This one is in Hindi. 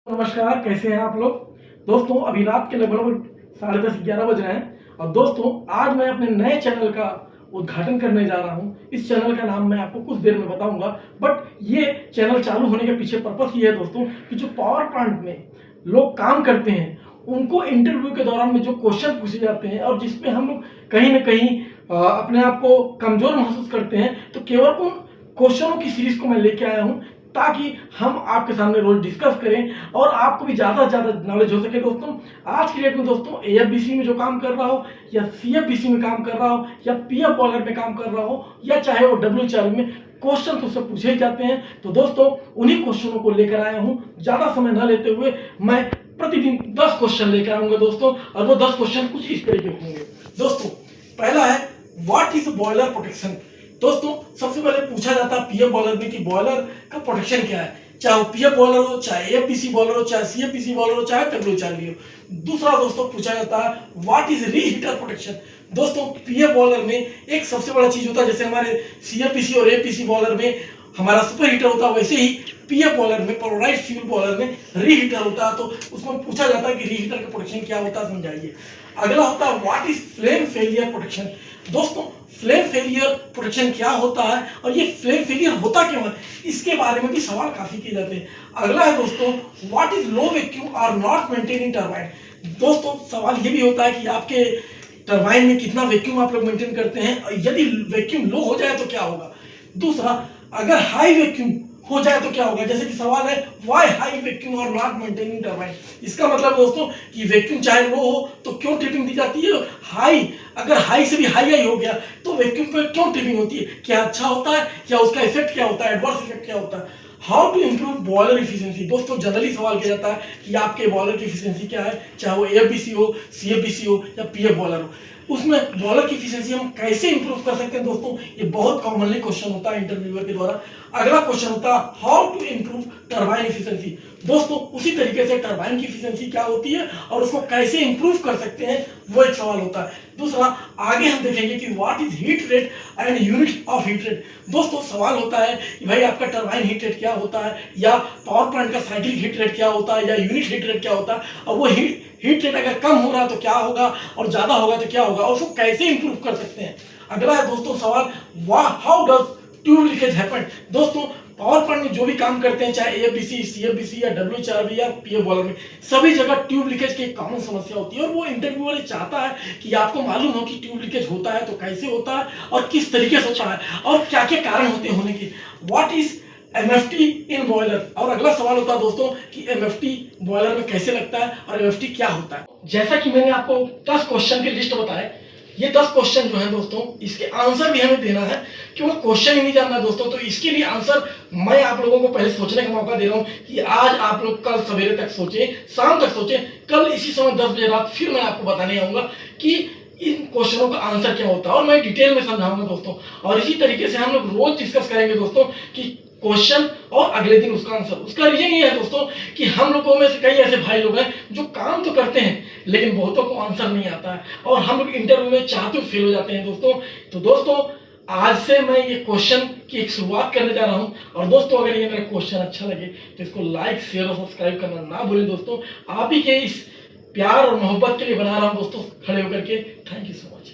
नमस्कार, कैसे हैं आप लोग। दोस्तों अभी रात के लगभग 10:30-11 बज रहे हैं और दोस्तों आज मैं अपने नए चैनल का उद्घाटन करने जा रहा हूं। इस चैनल का नाम मैं आपको कुछ देर में बताऊंगा, बट ये चैनल चालू होने के पीछे पर्पस ये है दोस्तों कि जो पावर प्लांट में लोग काम करते हैं उनको इंटरव्यू के दौरान में जो क्वेश्चन पूछे जाते हैं और जिसपे हम लोग कहीं ना कहीं अपने आप को कमजोर महसूस करते हैं, तो केवल उन क्वेश्चनों की सीरीज को मैं लेके आया हूं ताकि हम आपके सामने रोज डिस्कस करें और आपको भी ज़्यादा से ज़्यादा नॉलेज हो सके। दोस्तों आज की डेट में दोस्तों एएफबीसी में जो काम कर रहा हो या सीएफबीसी में काम कर रहा हो या पीएफ बॉलर में काम कर रहा हो या चाहे वो डब्ल्यूएचआर में, क्वेश्चन तो सब पूछे ही जाते हैं। तो दोस्तों उन्हीं क्वेश्चनों को लेकर आया हूँ। ज़्यादा समय न लेते हुए मैं प्रतिदिन 10 क्वेश्चन लेकर आऊंगा दोस्तों, और वो 10 क्वेश्चन कुछ इस तरीके के होंगे। दोस्तों पहला है, व्हाट इज बॉयलर प्रोटेक्शन। दोस्तों सबसे पहले पूछा जाता है पीएफ बॉलर में कि बॉयलर का प्रोटेक्शन क्या है, चाहे वो पीएफ बॉलर हो, चाहे एएफबीसी बॉलर हो, चाहे सीएफबीसी बॉलर हो, चाहे डब्ल्यूएचआर भी हो। दूसरा दोस्तों पूछा जाता है व्हाट इज रीहीटर प्रोटेक्शन। दोस्तों पीएफ बॉलर में एक सबसे बड़ा चीज होता है, जैसे हमारे सीएफबीसी और एएफबीसी बॉलर में हमारा सुपर हीटर होता है, वैसे ही पीएफ बॉलर में, पोलराइज्ड फ्यूल बॉलर में रीहीटर होता है। तो उसमें पूछा जाता है कि रीहीटर का प्रोटेक्शन क्या होता है, समझाइए। अगला होता है what is flame failure protection. दोस्तों फ्लेम फेलियर प्रोटेक्शन क्या होता है और ये फ्लेम फेलियर होता क्यों है, इसके बारे में भी सवाल काफी किए जाते हैं। अगला है दोस्तों what is low vacuum are not maintain in turbine. दोस्तों सवाल ये भी होता है कि आपके टरबाइन में कितना वैक्यूम आप लोग मेंटेन करते हैं, यदि वैक्यूम लो हो जाए तो क्या होगा। दूसरा, अगर हाई वैक्यूम हो जाए तो क्या होगा, जैसे कि सवाल है व्हाई हाई वैक्यूम और नॉट मेंटेनिंग टरबाइन। इसका मतलब दोस्तों कि वैक्यूम चाहे लो हो तो क्यों ट्रिपिंग दी जाती है, हाई अगर हाई से भी हाई हो गया तो वैक्यूम पे क्यों ट्रिपिंग होती है, क्या अच्छा होता है या उसका इफेक्ट क्या होता है, एडवर्स इफेक्ट क्या होता है। How to improve boiler efficiency. दोस्तों जनरली सवाल किया जाता है कि आपके बॉयलर की इफिशियंसी क्या है, चाहे वो एएफबीसी हो, सीएफबीसी हो या पीएफ बॉयलर हो, उसमें बॉलर की इफिशियंसी हम कैसे इंप्रूव कर सकते हैं। दोस्तों ये बहुत कॉमनली क्वेश्चन होता है इंटरव्यूअर के द्वारा। अगला क्वेश्चन होता है how to improve turbine efficiency. दोस्तों उसी तरीके से टरबाइन की इफिशियंसी क्या होती है और उसको कैसे इंप्रूव कर सकते हैं, वो एक सवाल होता है। दूसरा, आगे हम देखेंगे कि what is heat rate and unit of heat rate. दोस्तों सवाल होता है कि भाई आपका टरबाइन हीट रेट क्या होता है, या पावर प्लांट का साइक्लिक हीट रेट क्या होता है, या यूनिट हीट रेट क्या होता है, और वो हीट रेट अगर कम हो रहा तो क्या होगा और ज्यादा होगा तो क्या होगा, और उसको कैसे इंप्रूव कर सकते हैं। अगला है दोस्तों सवाल, how does tube leakage happen. दोस्तों पावर प्लांट में जो भी काम करते हैं, चाहे एएफबीसी, सीएफबीसी या डब्ल्यूएचआर या पीएफ बॉलर में, सभी जगह ट्यूब लीकेज की एक कॉमन समस्या होती है, और वो इंटरव्यूअर चाहता है कि आपको मालूम हो कि ट्यूब लीकेज होता है तो कैसे होता है और किस तरीके से होता है और क्या क्या कारण होते हैं होने की। What is MFT in boiler. और अगला सवाल होता है दोस्तों कि एमएफटी बॉयलर में कैसे लगता है और एमएफटी क्या होता है। जैसा कि मैंने आपको 10 क्वेश्चन की लिस्ट बताए, ये 10 क्वेश्चन जो है दोस्तों इसके आंसर भी हमें देना है, क्योंकि क्वेश्चन ही नहीं जानना दोस्तों। तो इसके लिए आंसर मैं आप लोगों को पहले सोचने का मौका दे रहा हूं कि आज आप लोग कल सवेरे तक सोचें, शाम तक सोचें, कल इसी समय 10 बजे रात फिर मैं आपको बताने आऊंगा कि इन क्वेश्चनों का आंसर क्या होता है, और मैं डिटेल में समझाऊंगा दोस्तों। और इसी तरीके से हम लोग रोज डिस्कस करेंगे दोस्तों कि क्वेश्चन और अगले दिन उसका आंसर। उसका रीजन ये है दोस्तों कि हम लोगों में से कई ऐसे भाई लोग हैं जो काम तो करते हैं लेकिन बहुतों को आंसर नहीं आता है, और हम लोग इंटरव्यू में चाहते हुए फेल हो जाते हैं दोस्तों। तो दोस्तों आज से मैं ये क्वेश्चन की एक शुरुआत करने जा रहा हूं, और दोस्तों अगर ये मेरा क्वेश्चन अच्छा लगे तो इसको लाइक, शेयर और सब्सक्राइब करना ना भूलें दोस्तों। आप ही के इस प्यार और मोहब्बत के लिए बना रहा हूं दोस्तों खड़े होकर के। Thank you so much.